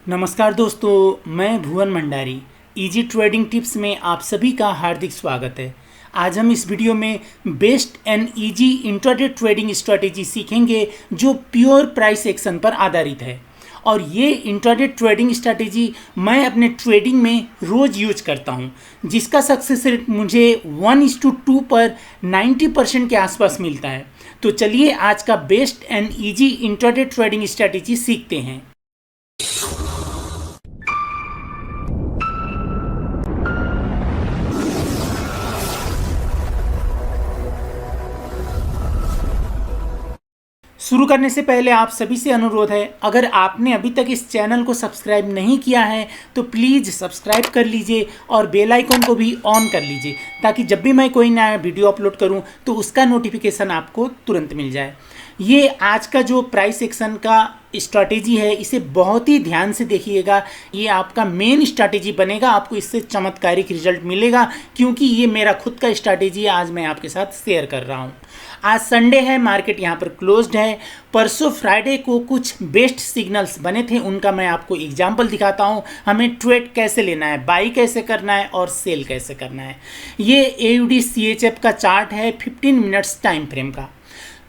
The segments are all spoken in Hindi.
नमस्कार दोस्तों, मैं भुवन भंडारी। इजी ट्रेडिंग टिप्स में आप सभी का हार्दिक स्वागत है। आज हम इस वीडियो में best and easy intraday trading strategy सीखेंगे जो प्योर प्राइस एक्शन पर आधारित है। और ये इंट्राडे ट्रेडिंग स्ट्रेटेजी मैं अपने ट्रेडिंग में रोज़ यूज करता हूँ, जिसका सक्सेस रेट मुझे 1:2 पर 90% के आसपास मिलता है। तो चलिए आज का best and easy intraday trading strategy सीखते हैं। शुरू करने से पहले आप सभी से अनुरोध है, अगर आपने अभी तक इस चैनल को सब्सक्राइब नहीं किया है तो प्लीज़ सब्सक्राइब कर लीजिए और बेल आइकन को भी ऑन कर लीजिए, ताकि जब भी मैं कोई नया वीडियो अपलोड करूं तो उसका नोटिफिकेशन आपको तुरंत मिल जाए। ये आज का जो प्राइस एक्शन का स्ट्रैटेजी है, इसे बहुत ही ध्यान से देखिएगा। ये आपका मेन स्ट्रैटेजी बनेगा, आपको इससे चमत्कारिक रिजल्ट मिलेगा, क्योंकि ये मेरा खुद का स्ट्रैटेजी है, आज मैं आपके साथ शेयर कर रहा हूँ। आज संडे है, मार्केट यहाँ पर क्लोज्ड है। परसों फ्राइडे को कुछ बेस्ट सिग्नल्स बने थे, उनका मैं आपको एग्जाम्पल दिखाता हूँ। हमें ट्रेड कैसे लेना है, बाई कैसे करना है और सेल कैसे करना है। ये AUD CHF का चार्ट है 15 मिनट्स टाइम फ्रेम का।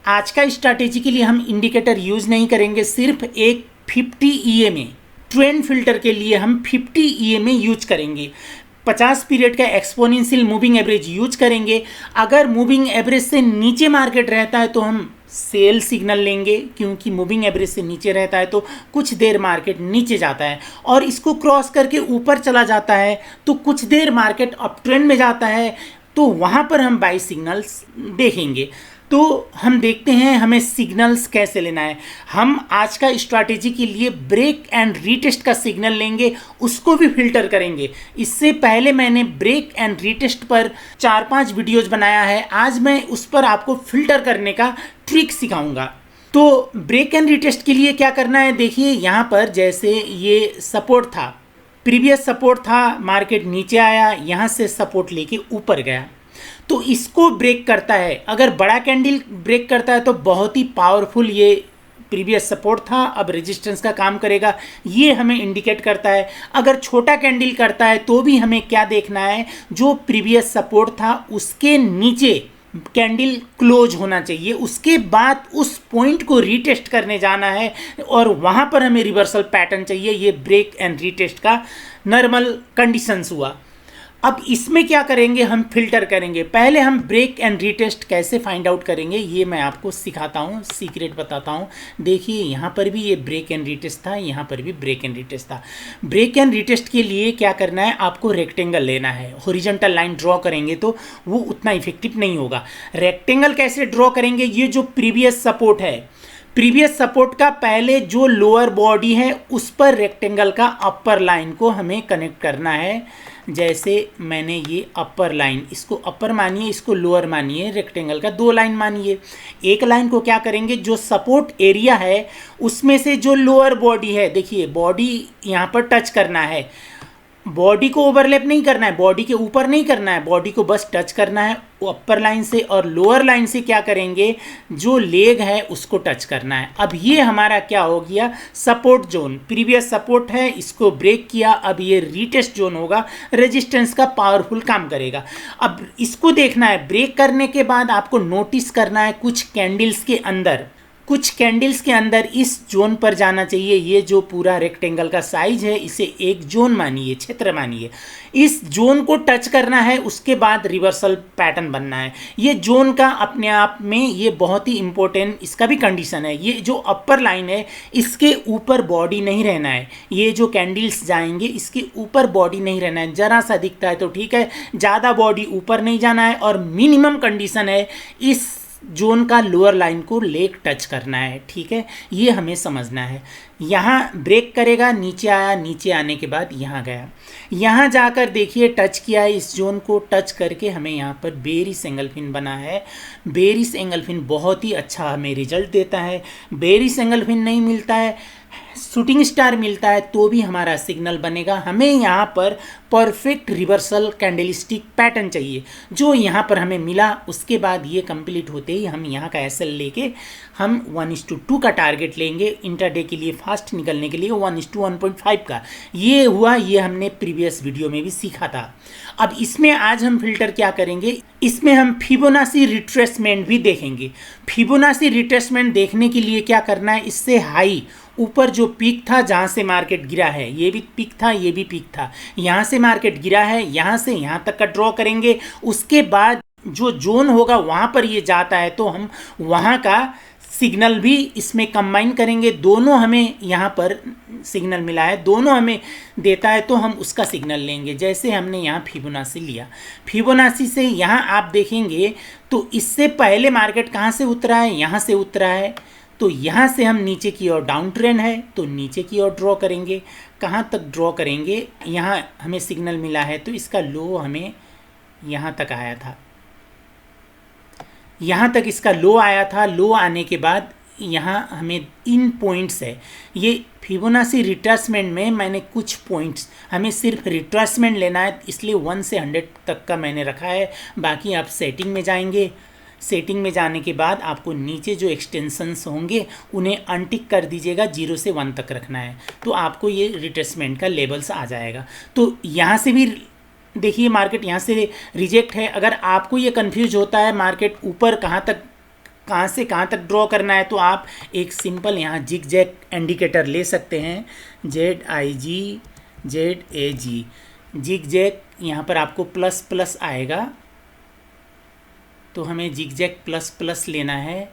आज का स्ट्रैटेजी के लिए हम इंडिकेटर यूज़ नहीं करेंगे, सिर्फ एक 50 EMA ट्रेंड फिल्टर के लिए हम 50 EMA यूज करेंगे। 50 पीरियड का एक्सपोनेंशियल मूविंग एवरेज यूज करेंगे। अगर मूविंग एवरेज से नीचे मार्केट रहता है तो हम सेल सिग्नल लेंगे, क्योंकि मूविंग एवरेज से नीचे रहता है तो कुछ देर मार्केट नीचे जाता है, और इसको क्रॉस करके ऊपर चला जाता है तो कुछ देर मार्केट अप ट्रेंड में जाता है, तो वहाँ पर हम बाई सिग्नल्स देखेंगे। तो हम देखते हैं हमें सिग्नल्स कैसे लेना है। हम आज का स्ट्रैटेजी के लिए ब्रेक एंड रीटेस्ट का सिग्नल लेंगे, उसको भी फिल्टर करेंगे। इससे पहले मैंने ब्रेक एंड रीटेस्ट पर 4-5 वीडियोज बनाया है, आज मैं उस पर आपको फिल्टर करने का ट्रिक सिखाऊंगा। तो ब्रेक एंड रीटेस्ट के लिए क्या करना है, देखिए यहाँ पर जैसे ये सपोर्ट था, प्रीवियस सपोर्ट था, मार्केट नीचे आया, यहाँ से सपोर्ट लेके ऊपर गया, तो इसको ब्रेक करता है। अगर बड़ा कैंडल ब्रेक करता है तो बहुत ही पावरफुल ये प्रीवियस सपोर्ट था, अब रेजिस्टेंस का काम करेगा, ये हमें इंडिकेट करता है। अगर छोटा कैंडल करता है तो भी हमें क्या देखना है, जो प्रीवियस सपोर्ट था उसके नीचे कैंडल क्लोज होना चाहिए, उसके बाद उस पॉइंट को रीटेस्ट करने जाना है और वहाँ पर हमें रिवर्सल पैटर्न चाहिए। ये ब्रेक एंड रीटेस्ट का नॉर्मल कंडीशंस हुआ। अब इसमें क्या करेंगे, हम फिल्टर करेंगे। पहले हम ब्रेक एंड रीटेस्ट कैसे फाइंड आउट करेंगे ये मैं आपको सिखाता हूँ, सीक्रेट बताता हूँ। देखिए यहाँ पर भी ये ब्रेक एंड रीटेस्ट था, यहाँ पर भी ब्रेक एंड रीटेस्ट था। ब्रेक एंड रीटेस्ट के लिए क्या करना है, आपको रेक्टेंगल लेना है। हॉरिजॉन्टल लाइन ड्रॉ करेंगे तो वो उतना इफेक्टिव नहीं होगा। रेक्टेंगल कैसे ड्रॉ करेंगे, ये जो प्रीवियस सपोर्ट है, प्रीवियस सपोर्ट का पहले जो लोअर बॉडी है उस पर रेक्टेंगल का अपर लाइन को हमें कनेक्ट करना है। जैसे मैंने ये अपर लाइन, इसको अपर मानिए, इसको लोअर मानिए, रेक्टेंगल का 2 लाइन मानिए। एक लाइन को क्या करेंगे, जो सपोर्ट एरिया है उसमें से जो लोअर बॉडी है, देखिए बॉडी यहाँ पर टच करना है, बॉडी को ओवरलैप नहीं करना है, बॉडी के ऊपर नहीं करना है, बॉडी को बस टच करना है वो अपर लाइन से। और लोअर लाइन से क्या करेंगे, जो लेग है उसको टच करना है। अब ये हमारा क्या हो गया, सपोर्ट जोन। प्रीवियस सपोर्ट है, इसको ब्रेक किया, अब ये रीटेस्ट जोन होगा, रेजिस्टेंस का पावरफुल काम करेगा। अब इसको देखना है, ब्रेक करने के बाद आपको नोटिस करना है कुछ कैंडल्स के अंदर, कुछ कैंडल्स के अंदर इस जोन पर जाना चाहिए। ये जो पूरा रेक्टेंगल का साइज है इसे एक जोन मानिए, क्षेत्र मानिए, इस जोन को टच करना है, उसके बाद रिवर्सल पैटर्न बनना है। ये जोन का अपने आप में ये बहुत ही इंपॉर्टेंट, इसका भी कंडीशन है। ये जो अपर लाइन है इसके ऊपर बॉडी नहीं रहना है, ये जो कैंडल्स जाएंगे इसके ऊपर बॉडी नहीं रहना है। जरा सा दिखता है तो ठीक है, ज़्यादा बॉडी ऊपर नहीं जाना है, और मिनिमम कंडीशन है इस जोन का लोअर लाइन को लेग टच करना है। ठीक है, ये हमें समझना है। यहाँ ब्रेक करेगा, नीचे आया, नीचे आने के बाद यहाँ गया, यहाँ जाकर देखिए टच किया है, इस जोन को टच करके हमें यहाँ पर बेरिश एंगलफिन बना है। बेरिश एंगलफिन बहुत ही अच्छा हमें रिजल्ट देता है। बेरिश एंगलफिन नहीं मिलता है, शूटिंग स्टार मिलता है तो भी हमारा सिग्नल बनेगा। हमें यहाँ पर परफेक्ट रिवर्सल कैंडलस्टिक पैटर्न चाहिए, जो यहाँ पर हमें मिला। उसके बाद ये कंप्लीट होते ही हम यहाँ का एसएल लेके हम 1:2 का टारगेट लेंगे इंटरडे के लिए, फास्ट निकलने के लिए 1:1.5 का। ये हुआ, ये हमने प्रीवियस वीडियो में भी सीखा था। अब इसमें आज हम फिल्टर क्या करेंगे, इसमें हम फिबोनाची रिट्रेसमेंट भी देखेंगे। फिबोनाची रिट्रेसमेंट देखने के लिए क्या करना है, इससे हाई ऊपर जो पीक था जहाँ से मार्केट गिरा है, ये भी पीक था, ये भी पीक था, यहाँ से मार्केट गिरा है, यहाँ से यहाँ तक का ड्रॉ करेंगे। उसके बाद जो जोन होगा वहाँ पर ये जाता है तो हम वहाँ का सिग्नल भी इसमें कंबाइन करेंगे। दोनों हमें यहाँ पर सिग्नल मिला है, दोनों हमें देता है तो हम उसका सिग्नल लेंगे। जैसे हमने यहाँ फिबोनाची लिया, फिबोनाची से यहाँ आप देखेंगे तो इससे पहले मार्केट कहाँ से उतरा है, यहाँ से उतरा है। तो यहाँ से हम नीचे की ओर डाउन ट्रेंड है तो नीचे की ओर ड्रॉ करेंगे। कहाँ तक ड्रॉ करेंगे, यहाँ हमें सिग्नल मिला है तो इसका लो हमें यहाँ तक आया था, यहाँ तक इसका लो आया था। लो आने के बाद यहाँ हमें इन पॉइंट्स है, ये फिबोनाची रिट्रेसमेंट में मैंने कुछ पॉइंट्स, हमें सिर्फ रिट्रेसमेंट लेना है इसलिए 1 से 100 तक का मैंने रखा है। बाकी आप सेटिंग में जाएंगे, सेटिंग में जाने के बाद आपको नीचे जो एक्सटेंशंस होंगे उन्हें अनटिक कर दीजिएगा, 0 से 1 तक रखना है तो आपको ये रिट्रेसमेंट का लेवल्स आ जाएगा। तो यहाँ से भी देखिए मार्केट यहाँ से रिजेक्ट है। अगर आपको ये कंफ्यूज होता है मार्केट ऊपर कहाँ से कहाँ तक ड्रॉ करना है तो आप एक सिंपल यहाँ जिग जैग इंडिकेटर ले सकते हैं, ZIG ZAG जिग जैग। यहाँ पर आपको प्लस प्लस आएगा तो हमें जिग जैग प्लस प्लस लेना है,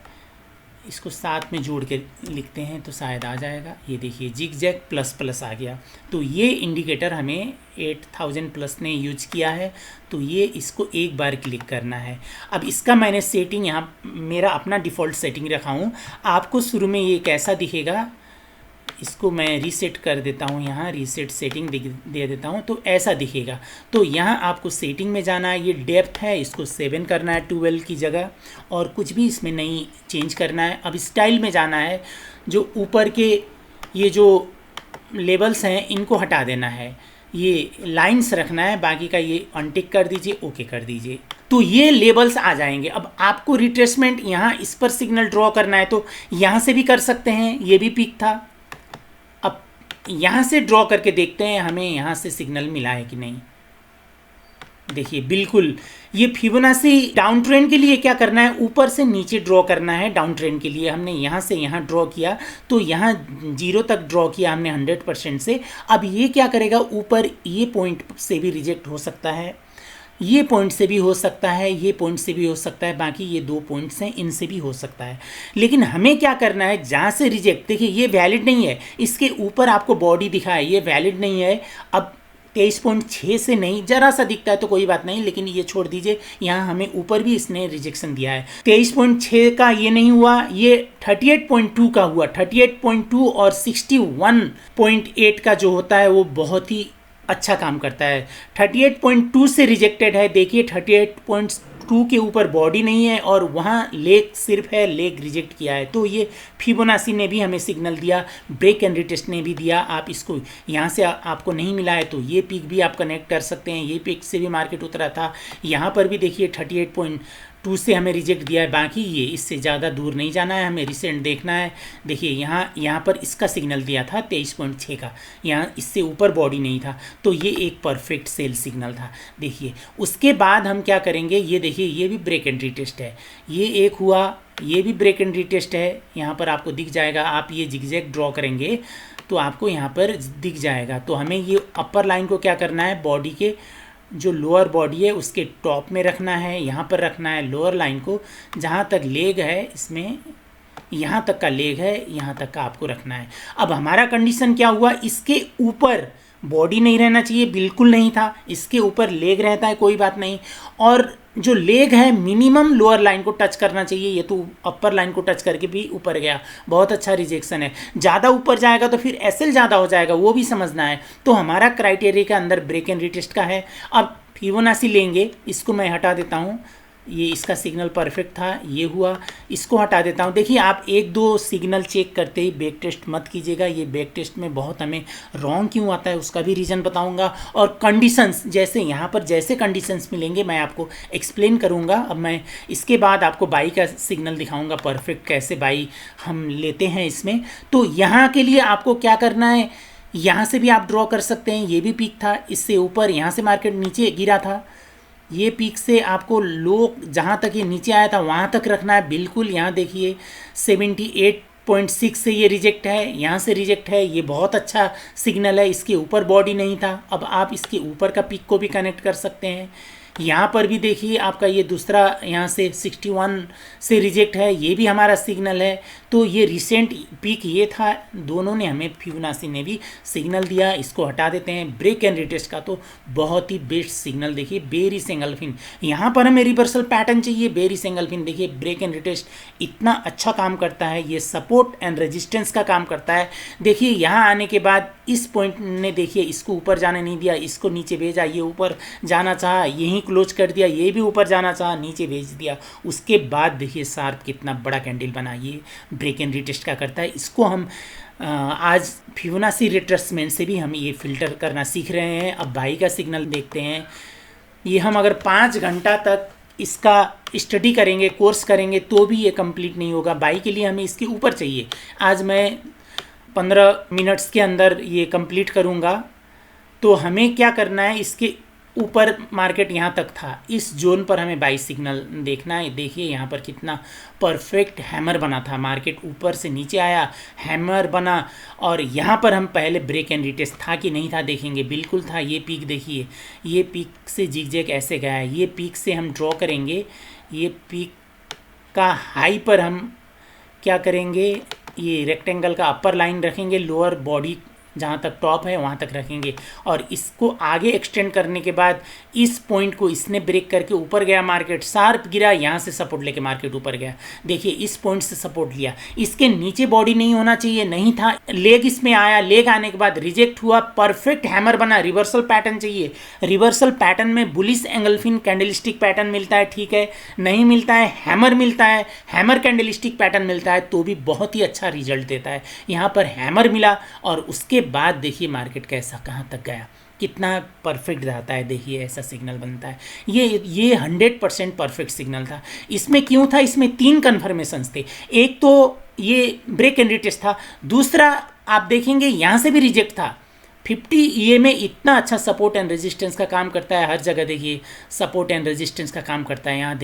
इसको साथ में जोड़ के लिखते हैं तो शायद आ जाएगा। ये देखिए जिग जैग प्लस प्लस आ गया। तो ये इंडिकेटर हमें 8000 प्लस ने यूज किया है तो ये इसको एक बार क्लिक करना है। अब इसका मैंने सेटिंग यहाँ मेरा अपना डिफ़ॉल्ट सेटिंग रखा हूँ। आपको शुरू में ये कैसा दिखेगा, इसको मैं रीसेट कर देता हूँ, यहाँ रीसेट सेटिंग दे देता हूँ तो ऐसा दिखेगा। तो यहाँ आपको सेटिंग में जाना है, ये डेप्थ है इसको 7 करना है 12 की जगह, और कुछ भी इसमें नहीं चेंज करना है। अब स्टाइल में जाना है, जो ऊपर के ये जो लेबल्स हैं इनको हटा देना है, ये लाइंस रखना है, बाकी का ये अनटिक कर दीजिए, ओके कर दीजिए तो ये लेबल्स आ जाएंगे। अब आपको रिट्रेसमेंट यहाँ इस पर सिग्नल ड्रॉ करना है तो यहाँ से भी कर सकते हैं, ये भी पीक था। अब यहाँ से ड्रॉ करके देखते हैं हमें यहाँ से सिग्नल मिला है कि नहीं। देखिए बिल्कुल ये फिबोनाची डाउन ट्रेंड के लिए क्या करना है, ऊपर से नीचे ड्रॉ करना है। डाउन ट्रेंड के लिए हमने यहाँ से यहाँ ड्रॉ किया तो यहाँ 0 तक ड्रॉ किया हमने 100% से। अब ये क्या करेगा, ऊपर ये पॉइंट से भी रिजेक्ट हो सकता है, ये पॉइंट से भी हो सकता है, ये पॉइंट से भी हो सकता है, बाकी ये 2 पॉइंट्स हैं इनसे भी हो सकता है। लेकिन हमें क्या करना है, जहाँ से रिजेक्ट, देखिए ये वैलिड नहीं है, इसके ऊपर आपको बॉडी दिखा है, ये वैलिड नहीं है। अब 23.6 से नहीं, जरा सा दिखता है तो कोई बात नहीं, लेकिन ये छोड़ दीजिए। यहाँ हमें ऊपर भी इसने रिजेक्शन दिया है, 23.6 का ये नहीं हुआ, ये 38.2 का हुआ। 38.2 और 61.8 का जो होता है वो बहुत ही अच्छा काम करता है। 38.2 से रिजेक्टेड है, देखिए 38.2 के ऊपर बॉडी नहीं है और वहाँ लेग सिर्फ है, लेग रिजेक्ट किया है। तो ये फिबोनाची ने भी हमें सिग्नल दिया, ब्रेक एंड रिटेस्ट ने भी दिया। आप इसको यहाँ से आपको नहीं मिला है तो ये पीक भी आप कनेक्ट कर सकते हैं, ये पीक से भी मार्केट उतरा था। यहाँ पर भी देखिए 38.2 से हमें रिजेक्ट दिया है, बाकी ये इससे ज़्यादा दूर नहीं जाना है, हमें रिसेंट देखना है। देखिए यहाँ पर इसका सिग्नल दिया था 23.6 का, यहाँ इससे ऊपर बॉडी नहीं था तो ये एक परफेक्ट सेल सिग्नल था। देखिए उसके बाद हम क्या करेंगे, ये देखिए ये भी ब्रेक एंड रिटेस्ट है, ये एक हुआ, ये भी ब्रेक एंड रिटेस्ट है। यहाँ पर आपको दिख जाएगा, आप ये जिगजैग ड्रॉ करेंगे तो आपको यहाँ पर दिख जाएगा। तो हमें ये अपर लाइन को क्या करना है, बॉडी के जो लोअर बॉडी है उसके टॉप में रखना है, यहाँ पर रखना है लोअर लाइन को, जहाँ तक लेग है इसमें यहाँ तक का लेग है, यहाँ तक का आपको रखना है। अब हमारा कंडीशन क्या हुआ, इसके ऊपर बॉडी नहीं रहना चाहिए, बिल्कुल नहीं था, इसके ऊपर लेग रहता है कोई बात नहीं, और जो लेग है मिनिमम लोअर लाइन को टच करना चाहिए, ये तो अपर लाइन को टच करके भी ऊपर गया, बहुत अच्छा रिजेक्शन है। ज़्यादा ऊपर जाएगा तो फिर एसएल ज़्यादा हो जाएगा, वो भी समझना है। तो हमारा क्राइटेरिया के अंदर ब्रेक एंड रिटेस्ट का है। अब फिबोनाची लेंगे, इसको मैं हटा देता हूँ, ये इसका सिग्नल परफेक्ट था, ये हुआ, इसको हटा देता हूँ। देखिए आप एक दो सिग्नल चेक करते ही बैक टेस्ट मत कीजिएगा, ये बैक टेस्ट में बहुत हमें रॉन्ग क्यों आता है उसका भी रीज़न बताऊँगा, और कंडीशंस जैसे यहाँ पर जैसे कंडीशंस मिलेंगे मैं आपको एक्सप्लेन करूँगा। अब मैं इसके बाद आपको बाई का सिग्नल दिखाऊँगा परफेक्ट कैसे बाई हम लेते हैं इसमें। तो यहाँ के लिए आपको क्या करना है, यहाँ से भी आप ड्रॉ कर सकते हैं, ये भी पीक था, इससे ऊपर यहाँ से मार्केट नीचे गिरा था, ये पीक से आपको लो जहाँ तक ये नीचे आया था वहाँ तक रखना है बिल्कुल। यहाँ देखिए 78.6 से ये रिजेक्ट है, यहाँ से रिजेक्ट है, ये बहुत अच्छा सिग्नल है, इसके ऊपर बॉडी नहीं था। अब आप इसके ऊपर का पीक को भी कनेक्ट कर सकते हैं। यहाँ पर भी देखिए आपका ये दूसरा यहाँ से 61 से रिजेक्ट है, ये भी हमारा सिग्नल है। तो ये रिसेंट पीक ये था, दोनों ने हमें फिबोनाची ने भी सिग्नल दिया। इसको हटा देते हैं। ब्रेक एंड रिटेस्ट का तो बहुत ही बेस्ट सिग्नल देखिए, बेरी सेंगल्फिन, यहाँ पर हमें रिवर्सल पैटर्न चाहिए। बेरी सेंगल्फिन देखिए ब्रेक एंड रिटेस्ट इतना अच्छा काम करता है, ये सपोर्ट एंड रेजिस्टेंस का काम करता है। देखिए यहाँ आने के बाद इस पॉइंट ने देखिए इसको ऊपर जाने नहीं दिया, इसको नीचे भेजा, ये ऊपर जाना चाहा, यहीं क्लोज कर दिया, ये भी ऊपर जाना चाहा, नीचे भेज दिया। उसके बाद देखिए शार्प कितना बड़ा कैंडल बना, ये ब्रेक एंड रिटेस्ट का करता है। इसको हम आज फिबोनाची रिट्रेसमेंट से भी हम ये फिल्टर करना सीख रहे हैं। अब बाई का सिग्नल देखते हैं। ये हम अगर 5 घंटा तक इसका स्टडी करेंगे, कोर्स करेंगे, तो भी ये कंप्लीट नहीं होगा। बाई के लिए हमें इसके ऊपर चाहिए। आज मैं 15 मिनट्स के अंदर ये कंप्लीट करूँगा। तो हमें क्या करना है, इसके ऊपर मार्केट यहाँ तक था, इस जोन पर हमें बाई सिग्नल देखना है। देखिए यहाँ पर कितना परफेक्ट हैमर बना था, मार्केट ऊपर से नीचे आया, हैमर बना, और यहाँ पर हम पहले ब्रेक एंड रिटेस्ट था कि नहीं था देखेंगे, बिल्कुल था। ये पीक देखिए, ये पीक से जिगजैग ऐसे गया है, ये पीक से हम ड्रॉ करेंगे। ये पीक का हाई पर हम क्या करेंगे, ये रेक्टेंगल का अपर लाइन रखेंगे, लोअर बॉडी जहाँ तक टॉप है वहाँ तक रखेंगे, और इसको आगे एक्सटेंड करने के बाद इस पॉइंट को इसने ब्रेक करके ऊपर गया, मार्केट शार्प गिरा, यहाँ से सपोर्ट लेके मार्केट ऊपर गया। देखिए इस पॉइंट से सपोर्ट लिया, इसके नीचे बॉडी नहीं होना चाहिए, नहीं था, लेग इसमें आया, लेग आने के बाद रिजेक्ट हुआ, परफेक्ट हैमर बना, रिवर्सल पैटर्न चाहिए। रिवर्सल पैटर्न में बुलिश एंगल्फिन कैंडलस्टिक पैटर्न मिलता है, ठीक है, नहीं मिलता है हैमर मिलता है, हैमर कैंडलस्टिक पैटर्न मिलता है तो भी बहुत ही अच्छा रिजल्ट देता है। यहाँ पर हैमर मिला और उसके बाद देखिए मार्केट कैसा कहाँ तक गया, कितना परफेक्ट रहता है। देखिए ऐसा सिग्नल बनता है, ये 100% परफेक्ट सिग्नल था। इसमें क्यों था, इसमें 3 कन्फर्मेशंस थे। एक तो ये ब्रेक एंड रिटेस्ट था, दूसरा आप देखेंगे यहाँ से भी रिजेक्ट था। 50 EA में इतना अच्छा सपोर्ट एंड रेजिस्टेंस का काम करता है, हर जगह देखिए सपोर्ट एंड रेजिस्टेंस का काम करता है। यहाँ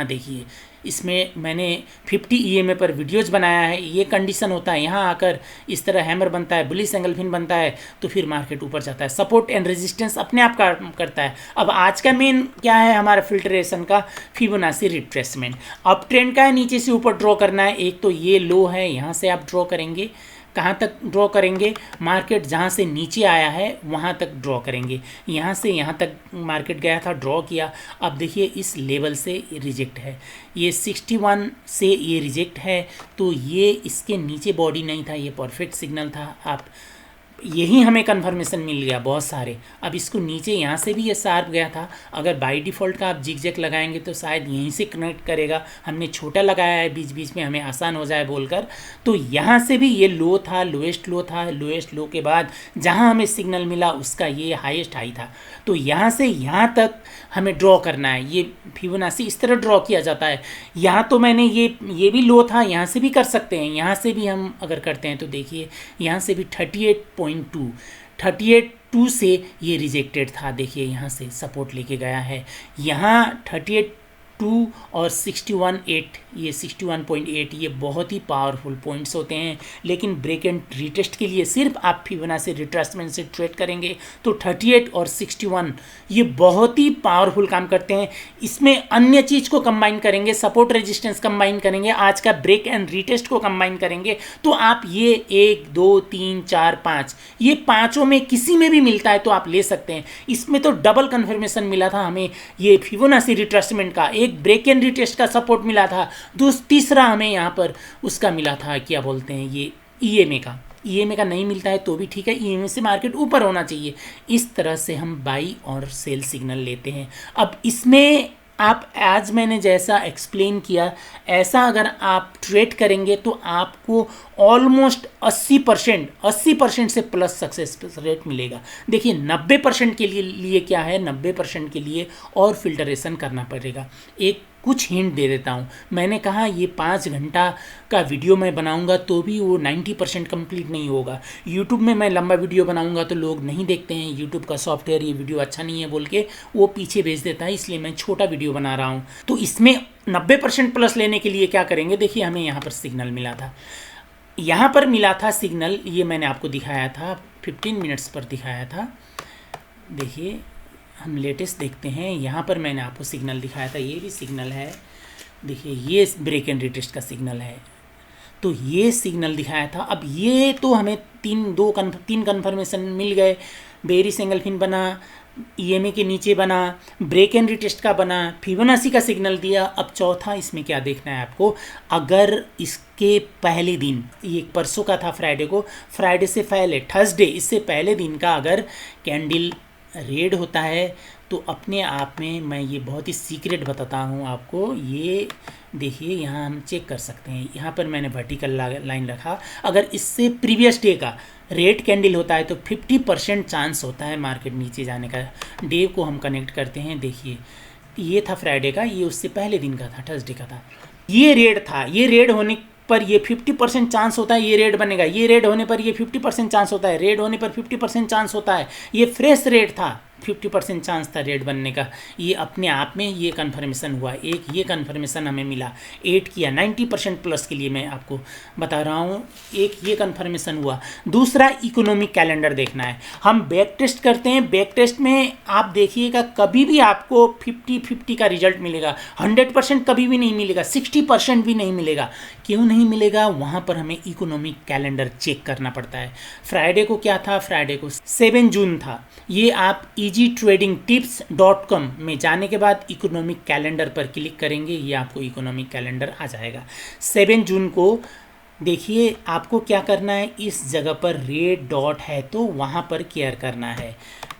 देखिए इसमें मैंने 50 EA पर वीडियोज़ बनाया है। ये कंडीशन होता है, यहाँ आकर इस तरह हैमर बनता है, बुलिश एंगल्फिन बनता है, तो फिर मार्केट ऊपर जाता है। सपोर्ट एंड रेजिस्टेंस अपने आप काम करता है। अब आज का मेन क्या है हमारा फिल्ट्रेशन का, फिबोनाची रिट्रेसमेंट। अप ट्रेंड का है, नीचे से ऊपर ड्रॉ करना है। एक तो ये लो है, यहाँ से आप ड्रॉ करेंगे, कहाँ तक ड्रॉ करेंगे, मार्केट जहाँ से नीचे आया है वहाँ तक ड्रॉ करेंगे। यहाँ से यहाँ तक मार्केट गया था, ड्रॉ किया। अब देखिए इस लेवल से रिजेक्ट है, ये 61 से ये रिजेक्ट है, तो ये इसके नीचे बॉडी नहीं था, ये परफेक्ट सिग्नल था। आप यही हमें कन्फर्मेशन मिल गया बहुत सारे। अब इसको नीचे यहाँ से भी ये शार्प गया था, अगर बाय डिफ़ॉल्ट का आप जिगजैग लगाएंगे तो शायद यहीं से कनेक्ट करेगा। हमने छोटा लगाया है बीच बीच में, हमें आसान हो जाए बोलकर। तो यहाँ से भी ये लो था, लोएस्ट लो था, लोएस्ट लो के बाद जहाँ हमें सिग्नल मिला उसका ये हाईएस्ट हाई था। तो यहाँ से यहाँ तक हमें ड्रॉ करना है। ये फिबोनाची इस तरह ड्रॉ किया जाता है। यहाँ तो मैंने ये भी लो था, यहाँ से भी कर सकते हैं, यहाँ से भी हम अगर करते हैं तो देखिए यहाँ से भी 38.2 से ये रिजेक्टेड था। देखिए यहाँ से सपोर्ट लेके गया है, यहाँ 38.2 और 61.8, ये 61.8 ये बहुत ही पावरफुल पॉइंट्स होते हैं। लेकिन ब्रेक एंड रिटेस्ट के लिए सिर्फ आप फिबोनाची रिट्रेसमेंट से ट्रेड करेंगे तो 38 और 61 ये बहुत ही पावरफुल काम करते हैं। इसमें अन्य चीज़ को कंबाइन करेंगे, सपोर्ट रेजिस्टेंस कंबाइन करेंगे, आज का ब्रेक एंड रिटेस्ट को कंबाइन करेंगे, तो आप ये 1 2 3 4 5 ये पाँचों में किसी में भी मिलता है तो आप ले सकते हैं। इसमें तो डबल कन्फर्मेशन मिला था हमें, ये फिबोनाची रिट्रेसमेंट का एक ब्रेक एंड रिटेस्ट का सपोर्ट मिला था, तीसरा हमें यहाँ पर उसका मिला था, क्या बोलते हैं ये ईएमए का। ईएमए का नहीं मिलता है तो भी ठीक है, ईएमए से मार्केट ऊपर होना चाहिए। इस तरह से हम बाई और सेल सिग्नल लेते हैं। अब इसमें आप आज मैंने जैसा एक्सप्लेन किया ऐसा अगर आप ट्रेड करेंगे तो आपको ऑलमोस्ट 80% से प्लस सक्सेस रेट मिलेगा। देखिए 90% के लिए क्या है, 90% के लिए और फिल्टरेशन करना पड़ेगा। एक कुछ हिंट दे देता हूँ। मैंने कहा ये 5 घंटा का वीडियो मैं बनाऊंगा तो भी वो 90% कंप्लीट नहीं होगा। यूट्यूब में मैं लंबा वीडियो बनाऊंगा तो लोग नहीं देखते हैं, यूट्यूब का सॉफ्टवेयर ये वीडियो अच्छा नहीं है बोल के वो पीछे भेज देता है, इसलिए मैं छोटा वीडियो बना रहा हूँ। तो इसमें 90% प्लस लेने के लिए क्या करेंगे, देखिए हमें यहाँ पर सिग्नल मिला था, यहाँ पर मिला था सिग्नल, ये मैंने आपको दिखाया था 15 मिनट्स पर दिखाया था। देखिए हम लेटेस्ट देखते हैं, यहाँ पर मैंने आपको सिग्नल दिखाया था, ये भी सिग्नल है। देखिए ये ब्रेक एंड रिटेस्ट का सिग्नल है, तो ये सिग्नल दिखाया था। अब ये तो हमें तीन कन्फर्मेशन मिल गए, बेरी सिंगल फिन बना, ईएमए के नीचे बना, ब्रेक एंड रिटेस्ट का बना, फिबोनाची का सिग्नल दिया। अब चौथा इसमें क्या देखना है आपको, अगर इसके पहले दिन, ये परसों का था फ्राइडे को, फ्राइडे से पहले थर्सडे, इससे पहले दिन का अगर कैंडल रेड होता है तो अपने आप में मैं ये बहुत ही सीक्रेट बताता हूँ आपको। ये देखिए यहाँ हम चेक कर सकते हैं, यहाँ पर मैंने वर्टिकल लाइन रखा, अगर इससे प्रीवियस डे का रेड कैंडल होता है तो 50% चांस होता है मार्केट नीचे जाने का। डे को हम कनेक्ट करते हैं, देखिए ये था फ्राइडे का, ये उससे पहले दिन का था, थर्सडे का था। ये रेड था, ये रेड होने पर ये 50% चांस होता है ये रेड बनेगा, ये रेड होने पर ये 50% चांस होता है, रेड होने पर 50% चांस होता है। ये फ्रेश रेड था, 50% चांस था रेड बनने का। ये अपने आप में ये कन्फर्मेशन हुआ, एक ये कन्फर्मेशन हमें मिला, 8 किया, 90% प्लस के लिए मैं आपको बता रहा हूँ, एक ये कन्फर्मेशन हुआ। दूसरा इकोनॉमिक कैलेंडर देखना है, हम बैक टेस्ट करते हैं, बैक टेस्ट में आप देखिएगा कभी भी आपको 50-50 का रिजल्ट मिलेगा, 100% कभी भी नहीं मिलेगा, 60% भी नहीं मिलेगा। क्यों नहीं मिलेगा, वहाँ पर हमें इकोनॉमिक कैलेंडर चेक करना पड़ता है। फ्राइडे को क्या था, फ्राइडे को 7 जून था। ये आप easytradingtips.com में जाने के बाद इकोनॉमिक कैलेंडर पर क्लिक करेंगे, ये आपको इकोनॉमिक कैलेंडर आ जाएगा। 7 जून को देखिए आपको क्या करना है, इस जगह पर रेड डॉट है तो वहाँ पर केयर करना है।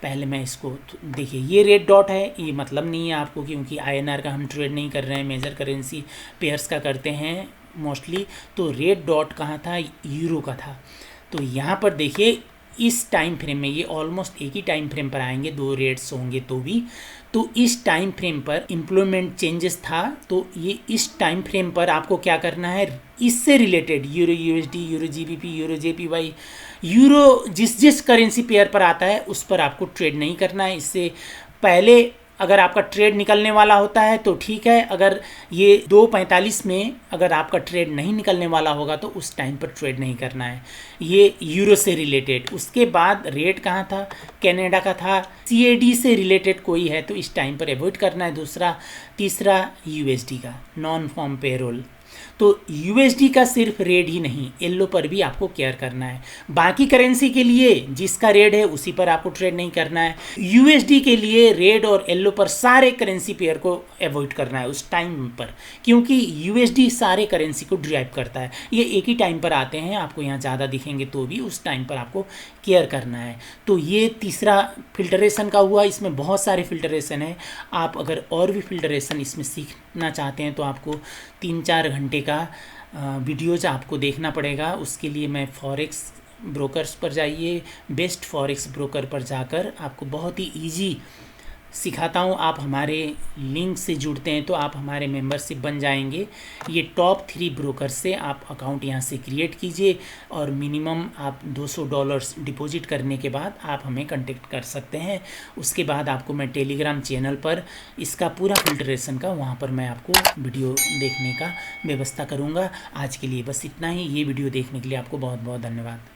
पहले मैं इसको देखिए, ये रेड डॉट है, ये मतलब नहीं है आपको, क्योंकि INR का हम ट्रेड नहीं कर रहे हैं, मेजर करेंसी पेयर्स का करते हैं मोस्टली। तो रेड डॉट कहाँ था, यूरो का था। तो यहाँ पर देखिए इस टाइम फ्रेम में, ये ऑलमोस्ट एक ही टाइम फ्रेम पर आएंगे, 2 रेट्स होंगे तो भी, तो इस टाइम फ्रेम पर एम्प्लॉयमेंट चेंजेस था। तो ये इस टाइम फ्रेम पर आपको क्या करना है, इससे related euro USD, euro GBP, euro JPY, euro जिस करेंसी पेयर पर आता है उस पर आपको ट्रेड नहीं करना है। इससे पहले अगर आपका ट्रेड निकलने वाला होता है तो ठीक है, अगर ये 2:45 में अगर आपका ट्रेड नहीं निकलने वाला होगा तो उस टाइम पर ट्रेड नहीं करना है। ये यूरो से रिलेटेड। उसके बाद रेट कहाँ था, कनाडा का था। CAD से रिलेटेड कोई है तो इस टाइम पर अवॉइड करना है। तीसरा USD का नॉन फॉर्म पेरोल। तो USD का सिर्फ रेड ही नहीं, येलो पर भी आपको केयर करना है। बाकी करेंसी के लिए जिसका रेड है उसी पर आपको ट्रेड नहीं करना है। USD के लिए रेड और येलो पर सारे करेंसी पेयर को अवॉइड करना है उस टाइम पर, क्योंकि USD सारे करेंसी को ड्राइव करता है। ये एक ही टाइम पर आते हैं, आपको यहाँ ज़्यादा दिखेंगे तो भी उस टाइम पर आपको केयर करना है। तो ये तीसरा फिल्टरेशन का हुआ। इसमें बहुत सारे फिल्टरेशन है, आप अगर और भी फिल्टरेशन इसमें सीखना चाहते हैं तो आपको 3-4 घंटे का वीडियोज आपको देखना पड़ेगा। उसके लिए मैं फॉरेक्स ब्रोकर्स पर जाइए, बेस्ट फॉरेक्स ब्रोकर पर जाकर आपको बहुत ही इजी सिखाता हूँ। आप हमारे लिंक से जुड़ते हैं तो आप हमारे मेंबरशिप बन जाएंगे। ये टॉप 3 ब्रोकर से आप अकाउंट यहाँ से क्रिएट कीजिए और मिनिमम आप $200 डिपॉजिट करने के बाद आप हमें कांटेक्ट कर सकते हैं। उसके बाद आपको मैं टेलीग्राम चैनल पर इसका पूरा फिल्टरेशन का, वहाँ पर मैं आपको वीडियो देखने का व्यवस्था करूँगा। आज के लिए बस इतना ही। ये वीडियो देखने के लिए आपको बहुत बहुत धन्यवाद।